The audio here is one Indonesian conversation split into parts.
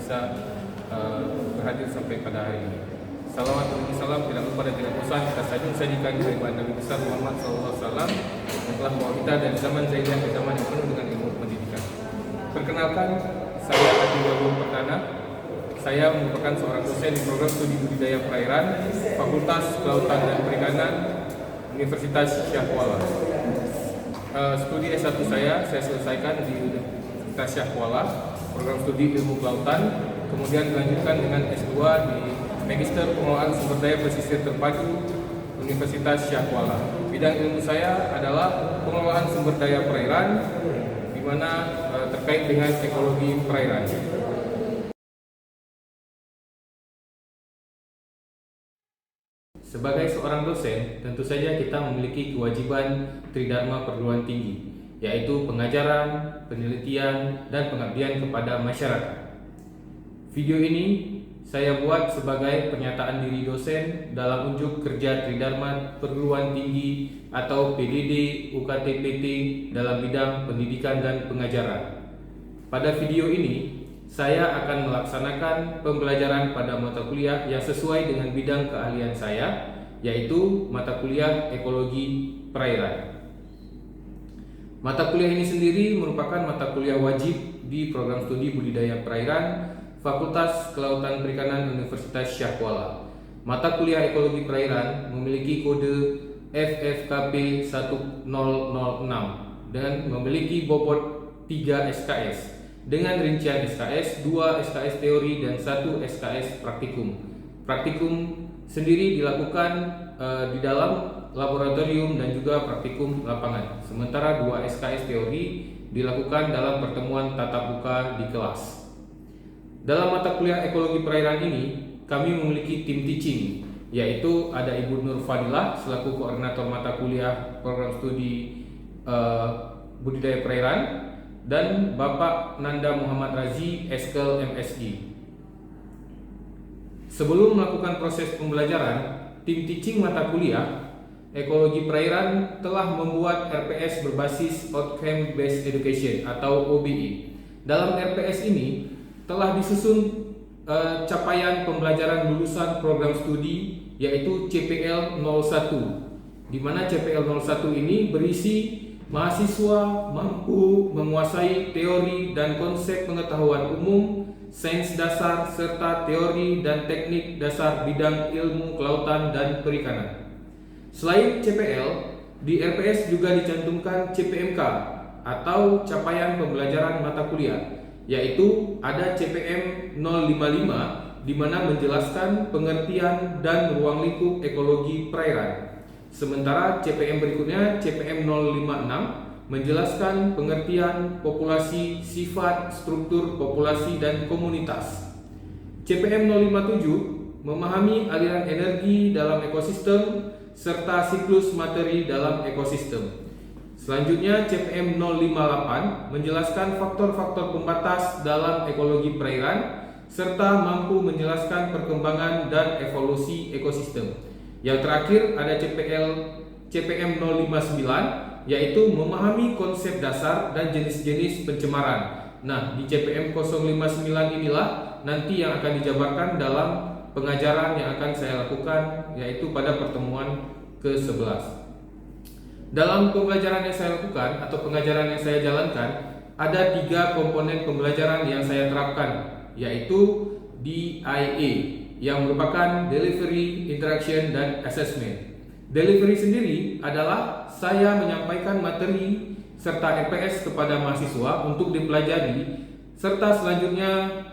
bisa berhadir sampai pada hari ini. Salawat dan salam tidak lupa dan tidak bosan kita sajikan kepada Nabi besar Muhammad SAW yang telah membawa kita dari zaman jahiliyah ke zaman yang penuh dengan ilmu pendidikan. Perkenalkan, saya Adi Wabung Perdana. Saya merupakan seorang dosen di program studi budidaya perairan Fakultas Kelautan dan Perikanan Universitas Syah Kuala. Studi S1 saya selesaikan di Universitas Syah Kuala, program studi ilmu kelautan, kemudian dilanjutkan dengan S2 di Magister Pengelolaan Sumber Daya Pesisir Terpadu Universitas Syah Kuala. Bidang ilmu saya adalah pengelolaan sumber daya perairan, di mana terkait dengan ekologi perairan. Sebagai seorang dosen, tentu saja kita memiliki kewajiban tridharma perguruan tinggi, yaitu pengajaran, penelitian, dan pengabdian kepada masyarakat. Video ini saya buat sebagai pernyataan diri dosen dalam unjuk kerja tridharma perguruan tinggi atau PDD UKT-PT dalam bidang pendidikan dan pengajaran. Pada video ini, saya akan melaksanakan pembelajaran pada mata kuliah yang sesuai dengan bidang keahlian saya, yaitu mata kuliah ekologi perairan. Mata kuliah ini sendiri merupakan mata kuliah wajib di program studi budidaya perairan Fakultas Kelautan Perikanan Universitas Syah Kuala. Mata kuliah ekologi perairan memiliki kode FFKP 1006 dan memiliki bobot 3 SKS. Dengan rincian SKS, 2 SKS teori dan 1 SKS praktikum. Praktikum sendiri dilakukan di dalam laboratorium dan juga praktikum lapangan. Sementara 2 SKS teori dilakukan dalam pertemuan tatap muka di kelas. Dalam mata kuliah ekologi perairan ini, kami memiliki tim teaching, yaitu ada Ibu Nur Fadilah selaku koordinator mata kuliah program studi budidaya perairan, dan Bapak Nanda Muhammad Razi, Eskel MSI. Sebelum melakukan proses pembelajaran, tim teaching mata kuliah ekologi perairan telah membuat RPS berbasis Outcome Based Education atau OBE. Dalam RPS ini telah disusun capaian pembelajaran lulusan program studi, yaitu CPL 01, di mana CPL 01 ini berisi mahasiswa mampu menguasai teori dan konsep pengetahuan umum, sains dasar, serta teori dan teknik dasar bidang ilmu kelautan dan perikanan. Selain CPL, di RPS juga dicantumkan CPMK atau capaian pembelajaran mata kuliah, yaitu ada CPM 055 di mana menjelaskan pengertian dan ruang lingkup ekologi perairan. Sementara CPM berikutnya, CPM 056, menjelaskan pengertian populasi, sifat, struktur populasi, dan komunitas. CPM 057, memahami aliran energi dalam ekosistem, serta siklus materi dalam ekosistem. Selanjutnya, CPM 058, menjelaskan faktor-faktor pembatas dalam ekologi perairan, serta mampu menjelaskan perkembangan dan evolusi ekosistem. Yang terakhir ada CPM 059, yaitu memahami konsep dasar dan jenis-jenis pencemaran. Nah, di CPM 059 inilah nanti yang akan dijabarkan dalam pengajaran yang akan saya lakukan, yaitu pada pertemuan ke-11. Dalam pembelajaran yang saya lakukan atau pengajaran yang saya jalankan, ada 3 komponen pembelajaran yang saya terapkan, yaitu DIA, yang merupakan Delivery, Interaction, dan Assessment. Delivery sendiri adalah saya menyampaikan materi serta RPS kepada mahasiswa untuk dipelajari, serta selanjutnya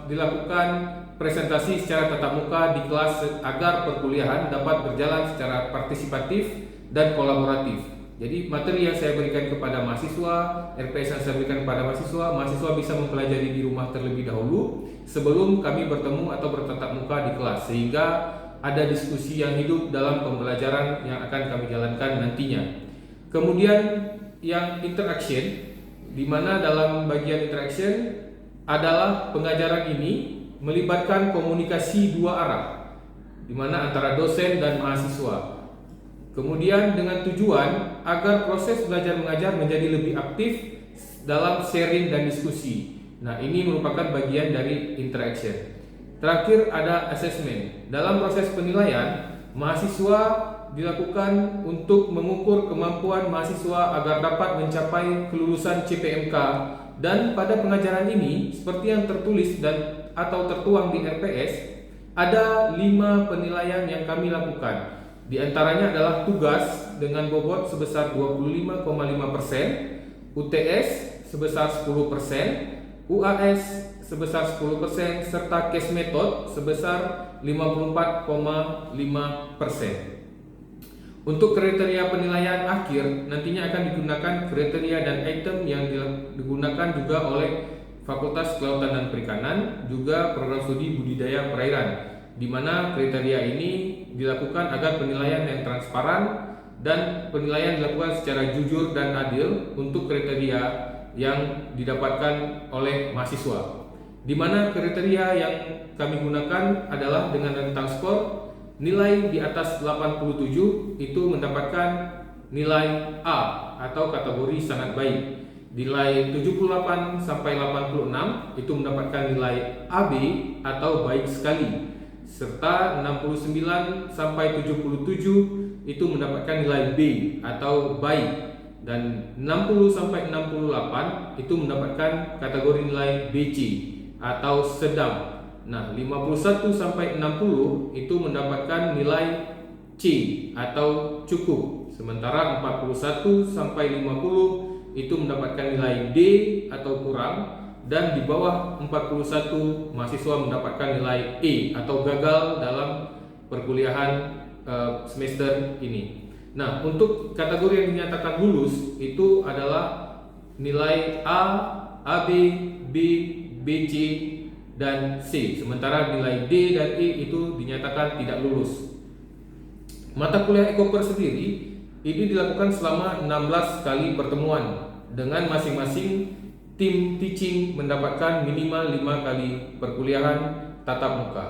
dilakukan presentasi secara tatap muka di kelas agar perkuliahan dapat berjalan secara partisipatif dan kolaboratif. Jadi materi yang saya berikan kepada mahasiswa, RPS yang saya berikan kepada mahasiswa bisa mempelajari di rumah terlebih dahulu sebelum kami bertemu atau bertatap muka di kelas, sehingga ada diskusi yang hidup dalam pembelajaran yang akan kami jalankan nantinya. Kemudian yang interaction, di mana dalam bagian interaction adalah pengajaran ini melibatkan komunikasi 2 arah, di mana antara dosen dan mahasiswa. Kemudian dengan tujuan agar proses belajar mengajar menjadi lebih aktif dalam sharing dan diskusi. Nah, ini merupakan bagian dari interaction. Terakhir ada assessment. Dalam proses penilaian, mahasiswa dilakukan untuk mengukur kemampuan mahasiswa agar dapat mencapai kelulusan CPMK, dan pada pengajaran ini seperti yang tertulis dan atau tertuang di RPS, ada 5 penilaian yang kami lakukan. Di antaranya adalah tugas dengan bobot sebesar 25,5%, UTS sebesar 10%, UAS sebesar 10%, serta case method sebesar 54,5%. Untuk kriteria penilaian akhir nantinya akan digunakan kriteria dan item yang digunakan juga oleh Fakultas Kelautan dan Perikanan, juga program studi budidaya perairan, di mana kriteria ini dilakukan agar penilaian yang transparan dan penilaian dilakukan secara jujur dan adil untuk kriteria yang didapatkan oleh mahasiswa. Di mana kriteria yang kami gunakan adalah dengan rentang skor nilai di atas 87 itu mendapatkan nilai A atau kategori sangat baik. Nilai 78 sampai 86 itu mendapatkan nilai AB atau baik sekali. Serta 69 sampai 77 itu mendapatkan nilai B atau baik, dan 60 sampai 68 itu mendapatkan kategori nilai BC atau sedang. Nah, 51 sampai 60 itu mendapatkan nilai C atau cukup. Sementara 41 sampai 50 itu mendapatkan nilai D atau kurang, dan di bawah 41 mahasiswa mendapatkan nilai E atau gagal dalam perkuliahan semester ini. Nah, untuk kategori yang dinyatakan lulus itu adalah nilai A, AB, B, BC, dan C. Sementara nilai D dan E itu dinyatakan tidak lulus. Mata kuliah Ekoper sendiri ini dilakukan selama 16 kali pertemuan, dengan masing-masing tim teaching mendapatkan minimal 5 kali perkuliahan tatap muka.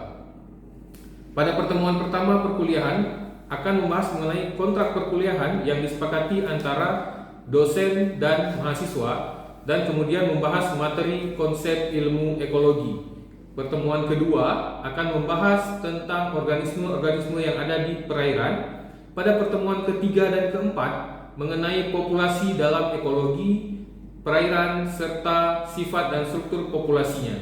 Pada pertemuan pertama perkuliahan akan membahas mengenai kontrak perkuliahan yang disepakati antara dosen dan mahasiswa, dan kemudian membahas materi konsep ilmu ekologi. Pertemuan kedua akan membahas tentang organisme-organisme yang ada di perairan. Pada pertemuan ketiga dan keempat mengenai populasi dalam ekologi perairan serta sifat dan struktur populasinya.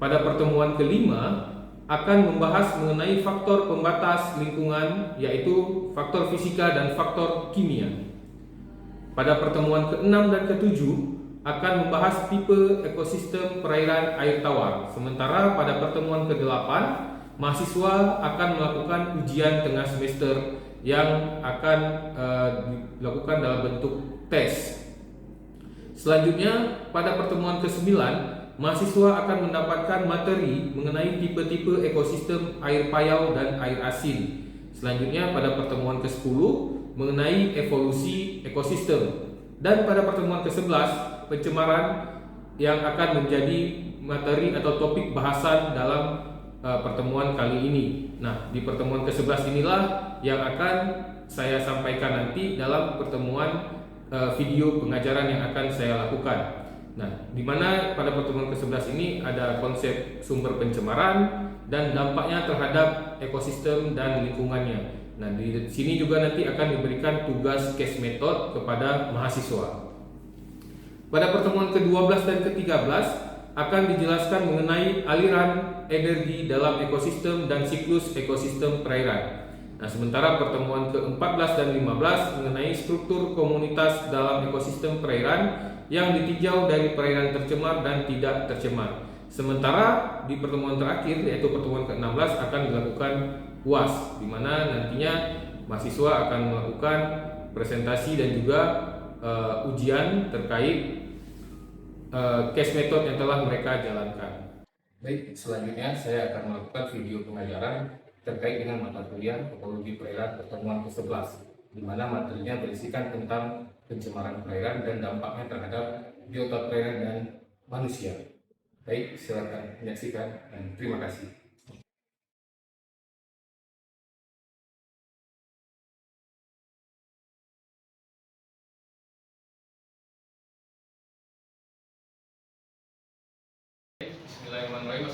Pada pertemuan kelima akan membahas mengenai faktor pembatas lingkungan, yaitu faktor fisika dan faktor kimia. Pada pertemuan ke-6 dan ke-7 akan membahas tipe ekosistem perairan air tawar. Sementara pada pertemuan ke-8 mahasiswa akan melakukan ujian tengah semester yang akan dilakukan dalam bentuk tes. Selanjutnya pada pertemuan ke-9 mahasiswa akan mendapatkan materi mengenai tipe-tipe ekosistem air payau dan air asin. Selanjutnya pada pertemuan ke-10 mengenai evolusi ekosistem. Dan pada pertemuan ke-11 pencemaran yang akan menjadi materi atau topik bahasan dalam pertemuan kali ini. Nah, di pertemuan ke-11 inilah yang akan saya sampaikan nanti dalam pertemuan video pengajaran yang akan saya lakukan. Nah, di mana pada pertemuan ke-11 ini ada konsep sumber pencemaran dan dampaknya terhadap ekosistem dan lingkungannya. Nah, di sini juga nanti akan diberikan tugas case method kepada mahasiswa. Pada pertemuan ke-12 dan ke-13 akan dijelaskan mengenai aliran energi dalam ekosistem dan siklus ekosistem perairan. Nah, sementara pertemuan ke-14 dan 15 mengenai struktur komunitas dalam ekosistem perairan yang ditinjau dari perairan tercemar dan tidak tercemar. Sementara di pertemuan terakhir, yaitu pertemuan ke-16, akan dilakukan UAS, di mana nantinya mahasiswa akan melakukan presentasi dan juga ujian terkait case method yang telah mereka jalankan. Baik, selanjutnya saya akan melakukan video pengajaran terkait dengan mata kuliah ekologi perairan pertemuan ke-11, di mana materinya berisikan tentang pencemaran perairan dan dampaknya terhadap biota perairan dan manusia. Baik, silakan menyaksikan dan terima kasih.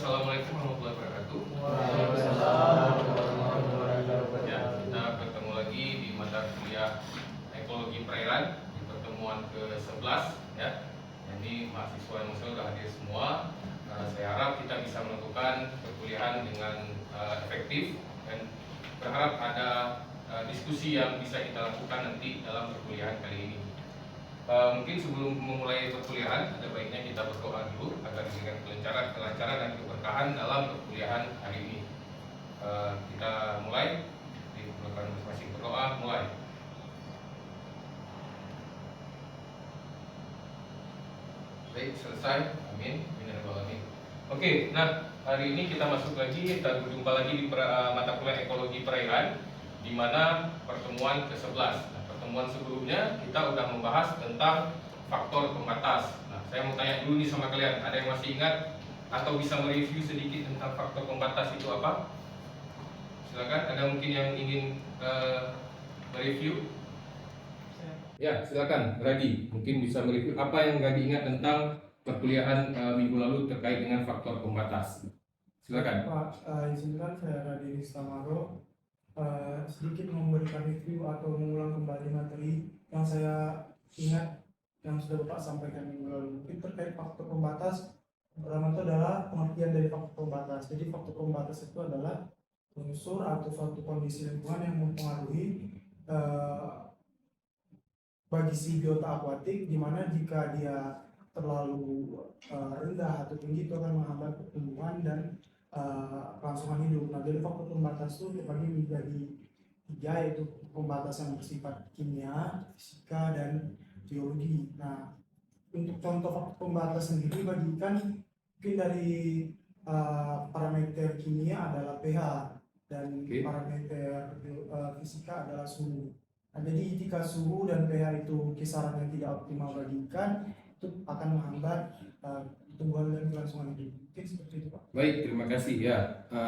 Assalamualaikum warahmatullahi wabarakatuh. Waalaikumsalam warahmatullahi wabarakatuh. Ya, kita bertemu lagi di mata kuliah Ekologi Perairan di pertemuan ke-11 ya. Jadi mahasiswa yang sudah hadir semua. Saya harap kita bisa melakukan perkuliahan dengan efektif dan berharap ada diskusi yang bisa kita lakukan nanti dalam perkuliahan kali ini. Mungkin sebelum memulai perkuliahan, ada baiknya kita berdoa dulu agar diberikan kelancaran dan keberkahan dalam perkuliahan hari ini. Kita mulai, diperlukan masing-masing berdoa, mulai. Baik, selesai. Amin. Amin. Oke, nah hari ini kita masuk lagi, kita berjumpa lagi di mata kuliah Ekologi Perairan, di mana pertemuan ke-11. Pertemuan sebelumnya kita udah membahas tentang faktor pembatas. Nah, saya mau tanya dulu nih sama kalian, ada yang masih ingat atau bisa mereview sedikit tentang faktor pembatas itu apa? Silakan, ada mungkin yang ingin mereview? Ya, silakan, Radi. Mungkin bisa mereview apa yang Radi ingat tentang perkuliahan minggu lalu terkait dengan faktor pembatas. Silakan. Pak, izinkan saya Radi Ristamaro sedikit memberikan review atau mengulang kembali materi yang saya ingat yang sudah Bapak sampaikan minggu lalu. Mungkin terkait faktor pembatas, pertama itu adalah pengertian dari faktor pembatas. Jadi faktor pembatas itu adalah unsur atau suatu kondisi lingkungan yang mempengaruhi bagi si biota akuatik, di mana jika dia terlalu rendah atau tinggi itu akan menghambat pertumbuhan dan kelangsungan hidup. Nah, jadi faktor pembatas itu dibagi menjadi 3, yaitu pembatas yang bersifat kimia, fisika, dan biologi. Nah, untuk contoh faktor pembatas sendiri bagikan mungkin dari parameter kimia adalah pH dan parameter fisika adalah suhu. Nah, jadi jika suhu dan pH itu kisaran yang tidak optimal bagi ikan, itu akan menghambat pertumbuhan dan kelangsungan hidup. Mungkin seperti itu, Pak. Baik, terima kasih ya.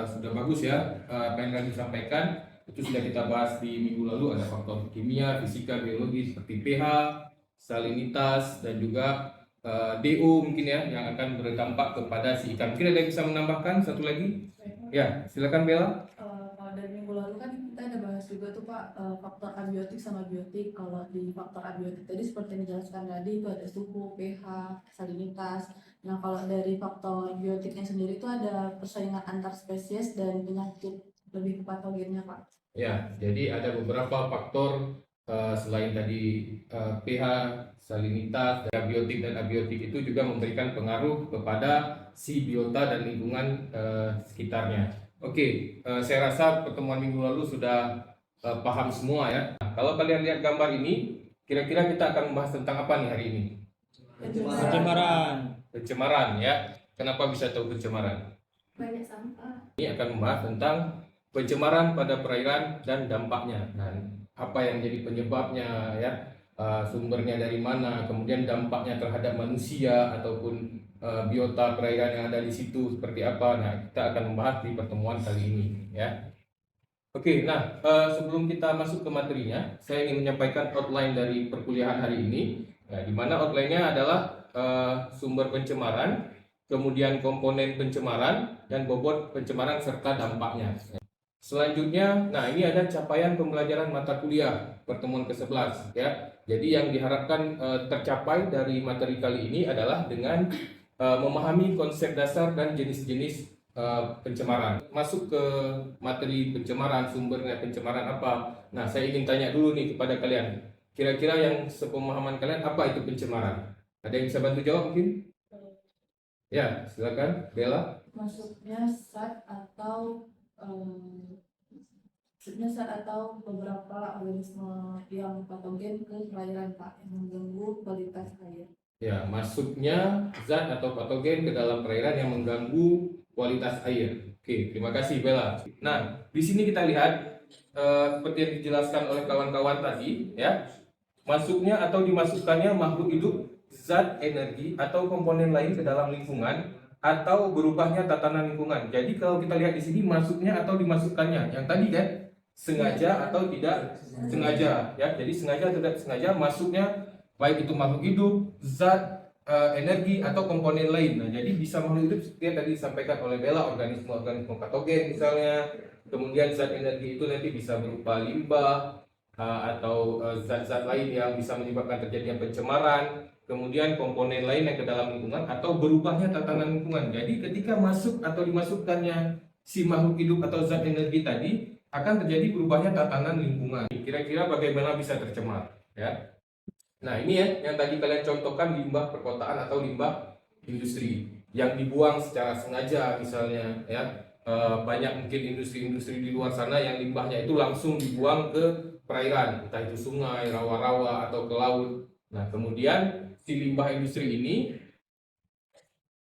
Sudah bagus ya apa yang tadi disampaikan. Itu sudah kita bahas di minggu lalu, ada faktor kimia, fisika, biologi seperti pH, salinitas, dan juga DO mungkin ya yang akan berdampak kepada si ikan. Mungkin ada yang bisa menambahkan satu lagi? Ya, silakan Bella. Kalau dari minggu lalu kan kita ada bahas juga tuh Pak, faktor abiotik sama biotik. Kalau di faktor abiotik tadi seperti yang dijelaskan tadi itu ada suhu, pH, salinitas. Nah, kalau dari faktor biotiknya sendiri itu ada persaingan antar spesies dan penyakit, lebih ke patogennya Pak. Ya, jadi ada beberapa faktor selain tadi pH, salinitas, dan biotik dan abiotik itu juga memberikan pengaruh kepada si biota dan lingkungan sekitarnya. Oke, saya rasa pertemuan minggu lalu sudah paham semua ya. Nah, kalau kalian lihat gambar ini, kira-kira kita akan membahas tentang apa nih hari ini? Pencemaran ya. Kenapa bisa tahu pencemaran? Banyak sampah. Ini akan membahas tentang pencemaran pada perairan dan dampaknya. Nah, apa yang jadi penyebabnya ya, sumbernya dari mana, kemudian dampaknya terhadap manusia ataupun biota perairan yang ada di situ seperti apa. Nah, kita akan membahas di pertemuan kali ini ya. Oke, nah sebelum kita masuk ke materinya, saya ingin menyampaikan outline dari perkuliahan hari ini. Nah, di mana outline-nya adalah sumber pencemaran, kemudian komponen pencemaran, dan bobot pencemaran serta dampaknya. Selanjutnya, nah ini ada capaian pembelajaran mata kuliah pertemuan ke-11 ya. Jadi yang diharapkan tercapai dari materi kali ini adalah dengan memahami konsep dasar dan jenis-jenis pencemaran. Masuk ke materi pencemaran, sumbernya pencemaran apa. Nah, saya ingin tanya dulu nih kepada kalian. Kira-kira yang sepemahaman kalian apa itu pencemaran? Ada yang bisa bantu jawab mungkin? Ya, silakan Bella. Masuknya zat atau beberapa organisme yang patogen ke perairan Pak, yang mengganggu kualitas air. Ya, masuknya zat atau patogen ke dalam perairan yang mengganggu kualitas air. Oke, terima kasih Bella. Nah, di sini kita lihat seperti yang dijelaskan oleh kawan-kawan tadi, ya, masuknya atau dimasukkannya makhluk hidup, zat, energi atau komponen lain ke dalam lingkungan atau berubahnya tatanan lingkungan. Jadi kalau kita lihat di sini masuknya atau dimasukkannya, yang tadi kan sengaja atau tidak sengaja, ya. Jadi sengaja atau tidak sengaja masuknya baik itu makhluk hidup, zat, energi atau komponen lain. Nah, jadi bisa makhluk hidup seperti yang tadi disampaikan oleh Bella, organisme-organisme patogen misalnya. Kemudian zat energi itu nanti bisa berupa limbah atau zat-zat lain yang bisa menyebabkan terjadinya pencemaran. Kemudian komponen lain yang ke dalam lingkungan atau berubahnya tatanan lingkungan. Jadi ketika masuk atau dimasukkannya si makhluk hidup atau zat energi tadi, akan terjadi berubahnya tatanan lingkungan. Kira-kira bagaimana bisa tercemar, ya? Nah, ini ya yang tadi kalian contohkan, limbah perkotaan atau limbah industri yang dibuang secara sengaja misalnya, ya. Banyak mungkin industri-industri di luar sana yang limbahnya itu langsung dibuang ke perairan, entah itu sungai, rawa-rawa atau ke laut. Nah, kemudian si limbah industri ini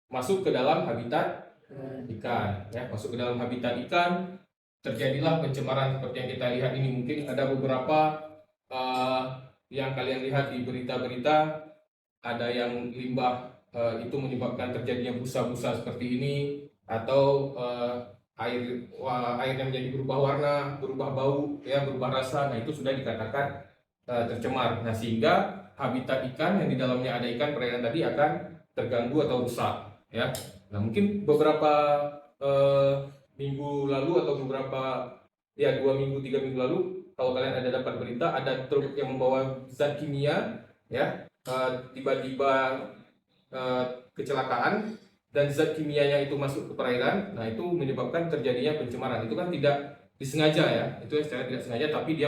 masuk ke dalam habitat ikan, ya, masuk ke dalam habitat ikan, terjadilah pencemaran seperti yang kita lihat ini. Mungkin ada beberapa yang kalian lihat di berita-berita, ada yang limbah itu menyebabkan terjadinya busa-busa seperti ini, atau airnya menjadi berubah warna, berubah bau, ya, berubah rasa. Nah, itu sudah dikatakan tercemar. Nah, sehingga habitat ikan yang di dalamnya ada ikan perairan tadi akan terganggu atau rusak, ya. Nah, mungkin beberapa minggu lalu atau beberapa, ya, 2 minggu 3 minggu lalu, kalau kalian ada dapat berita, ada truk yang membawa zat kimia, ya, tiba-tiba kecelakaan dan zat kimianya itu masuk ke perairan. Nah, itu menyebabkan terjadinya pencemaran. Itu kan tidak disengaja, ya, itu secara tidak sengaja, tapi dia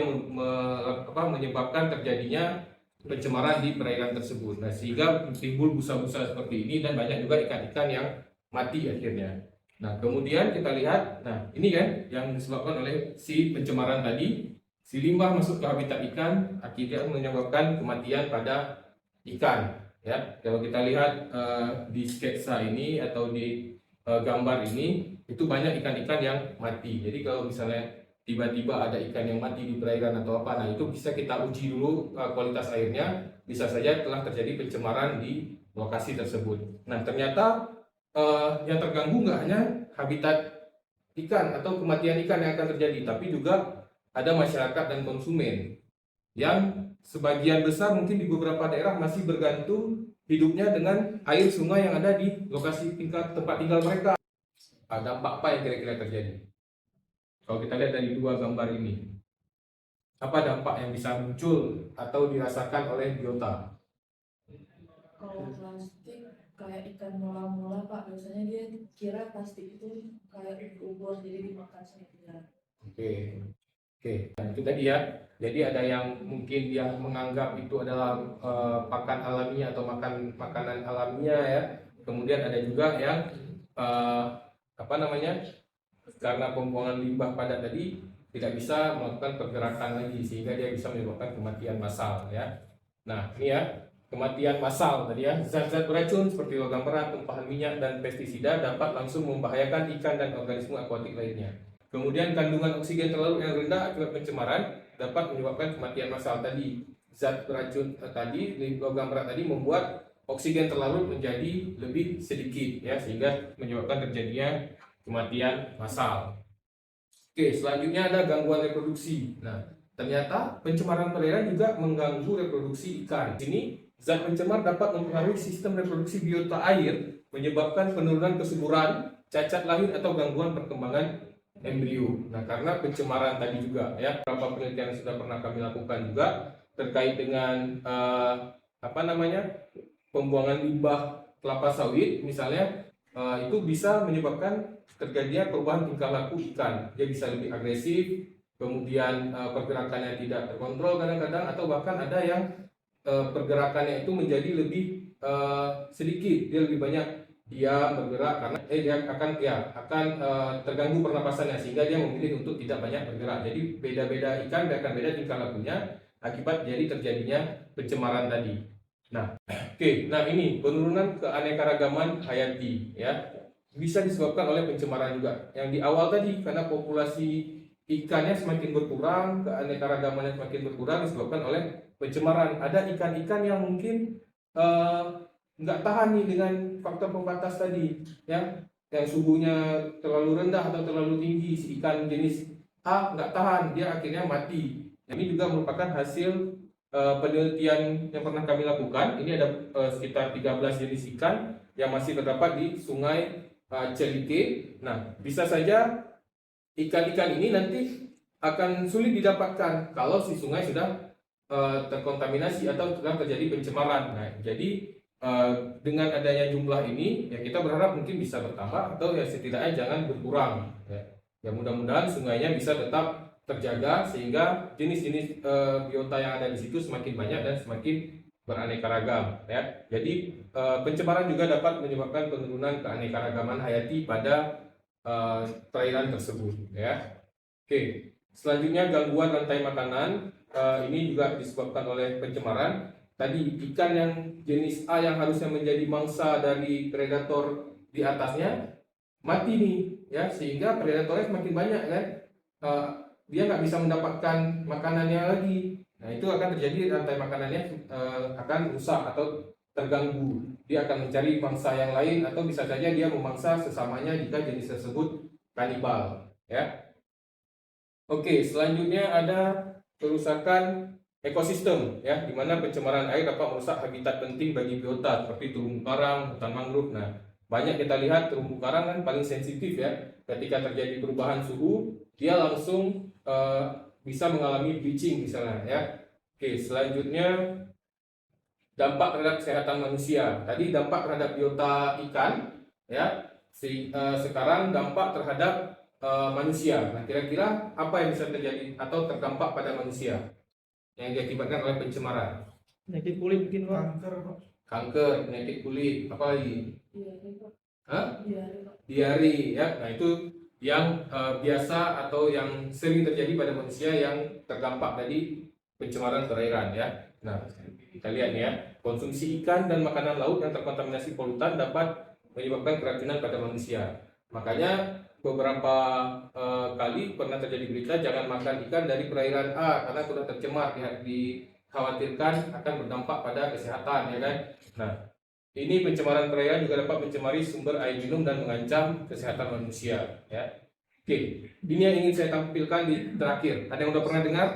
menyebabkan terjadinya pencemaran di perairan tersebut. Nah, sehingga timbul busa-busa seperti ini dan banyak juga ikan-ikan yang mati akhirnya. Nah, kemudian kita lihat, nah ini kan yang disebabkan oleh si pencemaran tadi. Si limbah masuk ke habitat ikan, akhirnya menyebabkan kematian pada ikan. Ya, kalau kita lihat di sketsa ini atau di gambar ini, itu banyak ikan-ikan yang mati. Jadi kalau misalnya tiba-tiba ada ikan yang mati di perairan atau apa, nah itu bisa kita uji dulu kualitas airnya. Bisa saja telah terjadi pencemaran di lokasi tersebut. Nah, ternyata yang terganggu nggak hanya habitat ikan atau kematian ikan yang akan terjadi, tapi juga ada masyarakat dan konsumen yang sebagian besar mungkin di beberapa daerah masih bergantung hidupnya dengan air sungai yang ada di lokasi tempat tinggal mereka. Dampak apa yang kira-kira terjadi? Kalau kita lihat dari dua gambar ini, apa dampak yang bisa muncul atau dirasakan oleh biota? Kalau plastik kayak ikan mola-mola Pak, biasanya dia kira plastik itu kayak ubur jadi dimakan sama dia. Oke, nah itu tadi ya. Jadi ada yang mungkin dia menganggap itu adalah pakan alamiah atau makanan alamiah, ya. Kemudian ada juga yang karena pembuangan limbah padat tadi tidak bisa melakukan pergerakan lagi sehingga dia bisa menyebabkan kematian massal, ya. Nah, ini ya, kematian massal tadi ya. Zat-zat beracun seperti logam berat, tumpahan minyak dan pestisida dapat langsung membahayakan ikan dan organisme akuatik lainnya. Kemudian kandungan oksigen terlalu yang rendah akibat pencemaran dapat menyebabkan kematian massal tadi. Zat beracun tadi, logam berat tadi membuat oksigen terlarut menjadi lebih sedikit, ya, sehingga menyebabkan terjadinya kematian massal. Oke, selanjutnya ada gangguan reproduksi. Nah, ternyata pencemaran perairan juga mengganggu reproduksi ikan. Di sini zat pencemar dapat mempengaruhi sistem reproduksi biota air, menyebabkan penurunan kesuburan, cacat lahir atau gangguan perkembangan embrio. Nah, karena pencemaran tadi juga, ya, beberapa penelitian yang sudah pernah kami lakukan juga terkait dengan pembuangan limbah kelapa sawit misalnya, itu bisa menyebabkan terjadinya perubahan tingkah laku ikan. Dia bisa lebih agresif, kemudian pergerakannya tidak terkontrol kadang-kadang, atau bahkan ada yang pergerakannya itu menjadi lebih sedikit, dia lebih banyak dia bergerak karena dia akan terganggu pernapasannya sehingga dia memilih untuk tidak banyak bergerak. Jadi beda-beda ikan akan beda tingkah lakunya akibat terjadinya pencemaran tadi. Nah, nah ini penurunan keanekaragaman hayati, ya, bisa disebabkan oleh pencemaran juga. Yang di awal tadi karena populasi ikannya semakin berkurang, keanekaragamannya semakin berkurang disebabkan oleh pencemaran. Ada ikan-ikan yang mungkin nggak tahan nih dengan faktor pembatas tadi, ya, yang suhunya terlalu rendah atau terlalu tinggi. Si ikan jenis A nggak tahan, dia akhirnya mati. Ini juga merupakan hasil penelitian yang pernah kami lakukan, ini ada sekitar 13 jenis ikan yang masih terdapat di Sungai Celike. Nah, bisa saja ikan-ikan ini nanti akan sulit didapatkan kalau si sungai sudah terkontaminasi atau telah terjadi pencemaran. Nah, jadi dengan adanya jumlah ini, ya kita berharap mungkin bisa bertambah atau ya setidaknya jangan berkurang. Ya mudah-mudahan sungainya bisa tetap terjaga sehingga jenis-jenis biota yang ada di situ semakin banyak dan semakin beraneka ragam. Ya, jadi pencemaran juga dapat menyebabkan penurunan keanekaragaman hayati pada perairan tersebut. Ya, oke. Selanjutnya gangguan rantai makanan. Ini juga disebabkan oleh pencemaran. Tadi ikan yang jenis A yang harusnya menjadi mangsa dari predator di atasnya mati nih, ya sehingga predatornya semakin banyak kan. Dia nggak bisa mendapatkan makanannya lagi. Nah itu akan terjadi rantai makanannya akan rusak atau terganggu. Dia akan mencari mangsa yang lain atau bisa saja dia memangsa sesamanya jika jenis tersebut kanibal. Ya. Oke, selanjutnya ada kerusakan ekosistem, ya, di mana pencemaran air dapat merusak habitat penting bagi biota seperti terumbu karang, hutan mangrove. Nah, banyak kita lihat terumbu karang kan paling sensitif ya. Ketika terjadi perubahan suhu, dia langsung bisa mengalami bleaching misalnya ya. Oke, selanjutnya dampak terhadap kesehatan manusia. Tadi dampak terhadap biota ikan ya. Sekarang dampak terhadap manusia. Nah, kira-kira apa yang bisa terjadi atau terdampak pada manusia yang diakibatkan oleh pencemaran? Penyakit kulit mungkin Pak. Kanker, Pak. Kanker, penyakit kulit, apa lagi? Diare, Pak. Hah? Diare, Pak. Diare ya. Nah, itu yang biasa atau yang sering terjadi pada manusia yang terdampak dari pencemaran perairan ya. Nah, kita lihat nih ya, konsumsi ikan dan makanan laut yang terkontaminasi polutan dapat menyebabkan keracunan pada manusia. Makanya beberapa kali pernah terjadi berita jangan makan ikan dari perairan A karena sudah tercemar, dikhawatirkan akan berdampak pada kesehatan ya kan. Nah, ini pencemaran perairan juga dapat mencemari sumber air minum dan mengancam kesehatan manusia ya. Oke, ini yang ingin saya tampilkan di terakhir. Ada yang udah pernah dengar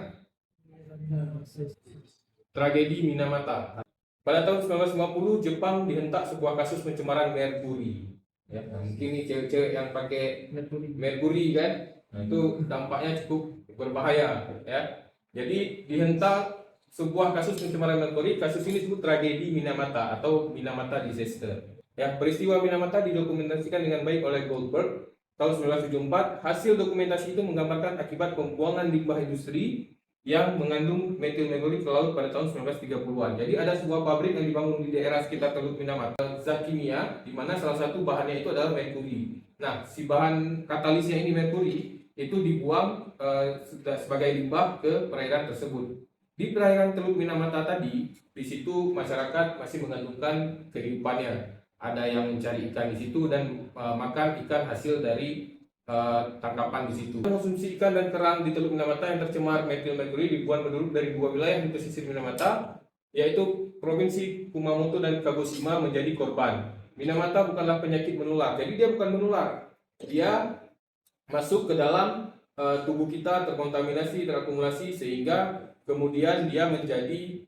tragedi Minamata? Pada tahun 1950 Jepang dihentak sebuah kasus pencemaran merkuri. Ya, nah, mungkin ini cewek-cewek yang pakai merkuri kan, nah, itu dampaknya cukup berbahaya ya. Jadi dihentak sebuah kasus pencemaran merkuri. Kasus ini disebut tragedi Minamata atau Minamata disaster. Ya, peristiwa Minamata didokumentasikan dengan baik oleh Goldberg tahun 1974. Hasil dokumentasi itu menggambarkan akibat pembuangan limbah industri yang mengandung metil merkuri ke laut pada tahun 1930-an. Jadi ada sebuah pabrik yang dibangun di daerah sekitar Teluk Minamata, zat kimia, di mana salah satu bahannya itu adalah merkuri. Nah, si bahan katalisnya ini merkuri itu dibuang sebagai limbah ke perairan tersebut. Di perairan Teluk Minamata tadi, di situ masyarakat masih menggantungkan kehidupannya. Ada yang mencari ikan di situ dan makan ikan hasil dari tangkapan di situ. Konsumsi ikan dan kerang di Teluk Minamata yang tercemar metil merkuri ribuan penduduk dari dua wilayah di pesisir Minamata, yaitu Provinsi Kumamoto dan Kagoshima menjadi korban. Minamata bukanlah penyakit menular, jadi dia bukan menular. Dia masuk ke dalam tubuh kita, terkontaminasi, terakumulasi sehingga kemudian dia menjadi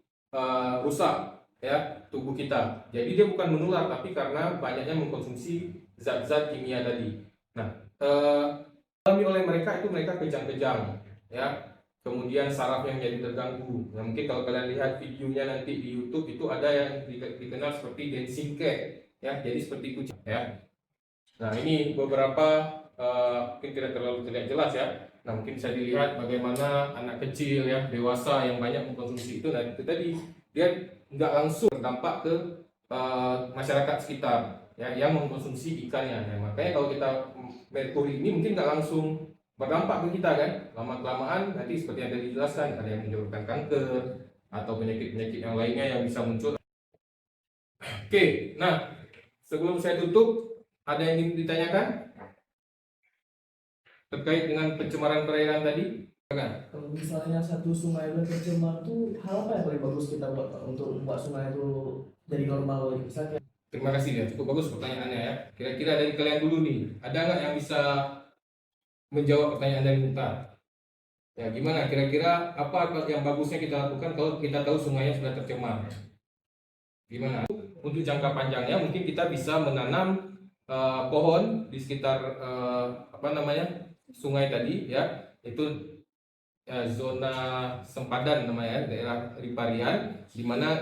rusak ya tubuh kita. Jadi dia bukan menular, tapi karena banyaknya mengkonsumsi zat-zat kimia tadi. Nah, alami oleh mereka itu mereka kejang-kejang ya, kemudian saraf yang jadi terganggu. Nah, mungkin kalau kalian lihat videonya nanti di YouTube itu ada yang dikenal seperti dancing cat ya, jadi seperti kucing ya. Nah, ini beberapa mungkin tidak terlalu terlihat jelas ya. Nah, mungkin bisa dilihat bagaimana anak kecil ya, dewasa yang banyak mengkonsumsi itu. Nah, itu tadi dia nggak langsung berdampak ke masyarakat sekitar ya yang mengkonsumsi ikannya. Nah, makanya kalau kita merkuri ini mungkin nggak langsung berdampak ke kita kan, lama-kelamaan nanti seperti yang tadi dijelaskan ada yang menyebabkan kanker atau penyakit-penyakit yang lainnya yang bisa muncul. Oke, nah sebelum saya tutup ada yang ingin ditanyakan terkait dengan pencemaran perairan tadi? Kalau misalnya satu sungai udah tercemar tuh hal apa yang paling bagus kita buat Pak, untuk membuat sungai itu jadi normal lagi? Misalnya Terima kasih ya, cukup bagus pertanyaannya ya. Kira-kira dari kalian dulu nih, ada nggak yang bisa menjawab pertanyaan dari Mukhtar? Ya, gimana kira-kira apa yang bagusnya kita lakukan kalau kita tahu sungainya sudah tercemar? Gimana? Untuk jangka panjangnya mungkin kita bisa menanam pohon di sekitar sungai tadi ya, itu zona sempadan namanya, daerah riparian, di mana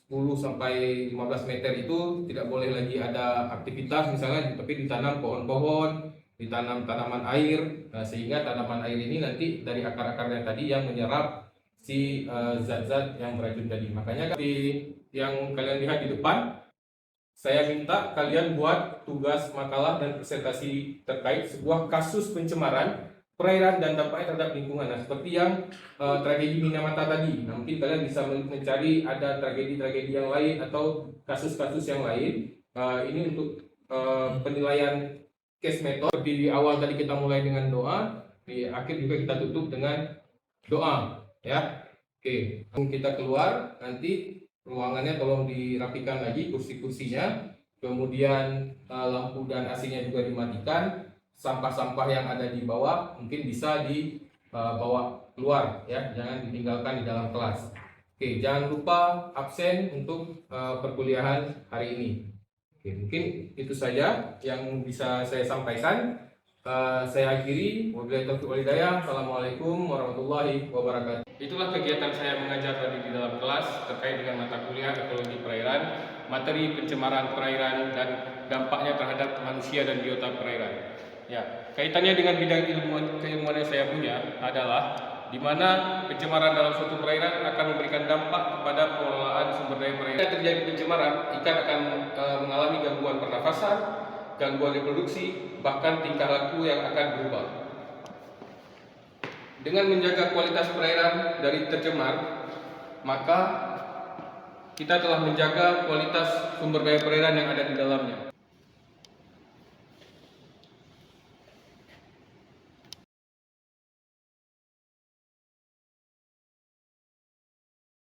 10 sampai 15 meter itu tidak boleh lagi ada aktivitas misalnya, tapi ditanam pohon-pohon, ditanam tanaman air, sehingga tanaman air ini nanti dari akar-akarnya tadi yang menyerap si zat-zat yang beracun tadi. Makanya di yang kalian lihat di depan, saya minta kalian buat tugas makalah dan presentasi terkait sebuah kasus pencemaran perairan dan dampaknya terhadap lingkungan. Nah, seperti yang tragedi Minamata tadi. Nah, mungkin kalian bisa mencari ada tragedi-tragedi yang lain atau kasus-kasus yang lain. Ini untuk penilaian case method. Seperti di awal tadi kita mulai dengan doa, di akhir juga kita tutup dengan doa, ya. Oke, kita keluar, nanti ruangannya tolong dirapikan lagi kursi-kursinya, kemudian lampu dan AC-nya juga dimatikan. Sampah-sampah yang ada di bawah mungkin bisa dibawa keluar ya, jangan ditinggalkan di dalam kelas. Oke, jangan lupa absen untuk perkuliahan hari ini. Oke, mungkin itu saja yang bisa saya sampaikan. Saya akhiri. Wabillahi taufiq wal hidayah. Assalamualaikum warahmatullahi wabarakatuh. Itulah kegiatan saya mengajar tadi di dalam kelas terkait dengan mata kuliah ekologi perairan, materi pencemaran perairan dan dampaknya terhadap manusia dan biota perairan. Ya, kaitannya dengan bidang keilmuan yang saya punya adalah di mana pencemaran dalam suatu perairan akan memberikan dampak kepada pengelolaan sumber daya perairan. Jika terjadi pencemaran, ikan akan mengalami gangguan pernafasan, gangguan reproduksi, bahkan tingkah laku yang akan berubah. Dengan menjaga kualitas perairan dari tercemar, maka kita telah menjaga kualitas sumber daya perairan yang ada di dalamnya.